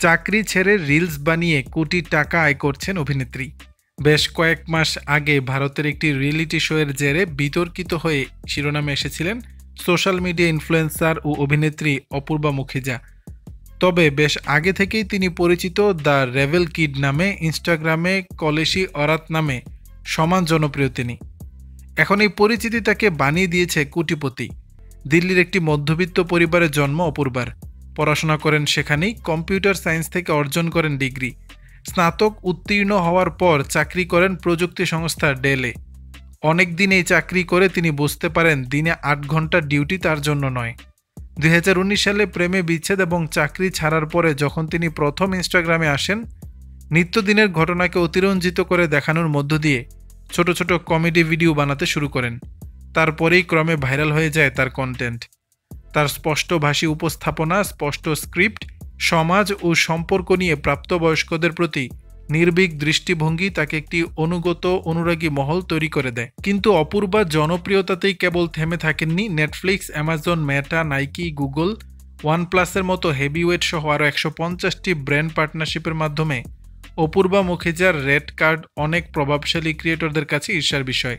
চাকরি ছেড়ে রিলস বানিয়ে কোটি টাকা আয় করছেন অভিনেত্রী। বেশ কয়েক মাস আগে ভারতের একটি রিয়েলিটি শোয়ের জেরে বিতর্কিত হয়ে শিরোনামে এসেছিলেন সোশ্যাল মিডিয়া ইনফ্লুয়েন্সার ও অভিনেত্রী অপূর্বা মুখিজা। তবে বেশ আগে থেকেই তিনি পরিচিত দ্য রেভেল কিড নামে। ইনস্টাগ্রামে কলেশি অরাত নামে সমান জনপ্রিয় তিনি। এখন এই পরিচিতি তাকে বানিয়ে দিয়েছে কোটিপতি। দিল্লির একটি মধ্যবিত্ত পরিবারে জন্ম অপূর্বার। পড়াশোনা করেন সেখানেই, কম্পিউটার সায়েন্স থেকে অর্জন করেন ডিগ্রি। স্নাতক উত্তীর্ণ হওয়ার পর চাকরি করেন প্রযুক্তি সংস্থা ডেলে। অনেক দিন এই চাকরি করে তিনি বুঝতে পারেন দিনে ৮ ঘন্টা ডিউটি তার জন্য নয়। ২০১৯ সালে প্রেমে বিচ্ছেদ এবং চাকরি ছাড়ার পরে যখন তিনি প্রথম ইনস্টাগ্রামে আসেন, নিত্যদিনের ঘটনাকে অতিরঞ্জিত করে দেখানোর মধ্য দিয়ে ছোট ছোট কমেডি ভিডিও বানাতে শুরু করেন। তারপরেই ক্রমে ভাইরাল হয়ে যায় তার কন্টেন্ট। তার স্পষ্টভাষী উপস্থাপনা, স্পষ্ট স্ক্রিপ্ট, সমাজ ও সম্পর্ক নিয়ে প্রাপ্তবয়স্কদের প্রতি নির্ভীক দৃষ্টিভঙ্গি তাকে একটি অনুগত অনুরাগী মহল তৈরি করে দেয়। কিন্তু অপূর্বা জনপ্রিয়তাতেই কেবল থেমে থাকেননি। নেটফ্লিক্স, অ্যামাজন, মেটা, নাইকি, গুগল, ওয়ানপ্লাসের মতো হেভিওয়েট সহ আরও ১৫০টি ব্র্যান্ড পার্টনারশিপের মাধ্যমে অপূর্বা মুখিজার রেড কার্ড অনেক প্রভাবশালী ক্রিয়েটরদের কাছে ঈর্ষার বিষয়।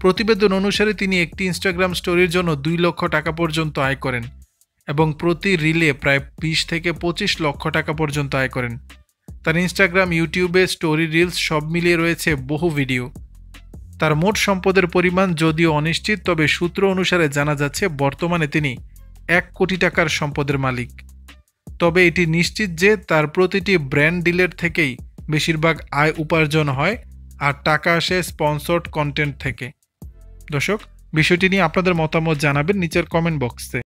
প্রতিবেদন অনুসারে তিনি একটি ইনস্টাগ্রাম স্টোরির জন্য ২ লক্ষ টাকা পর্যন্ত আয় করেন এবং প্রতি রিলে প্রায় ২০ থেকে ২৫ লক্ষ টাকা পর্যন্ত আয় করেন। তার ইনস্টাগ্রাম, ইউটিউবে স্টোরি, রিলস সব মিলিয়ে রয়েছে বহু ভিডিও। তার মোট সম্পদের পরিমাণ যদিও অনিশ্চিত, তবে সূত্র অনুসারে জানা যাচ্ছে বর্তমানে তিনি ১ কোটি টাকার সম্পদের মালিক। তবে এটি নিশ্চিত যে তার প্রতিটি ব্র্যান্ড ডিলের থেকেই বেশিরভাগ আয় উপার্জন হয়, আর টাকা আসে স্পন্সর্ড কন্টেন্ট থেকে। দর্শক, বিষয়টি নিয়ে আপনাদের মতামত জানাবেন নিচের কমেন্ট বক্সে।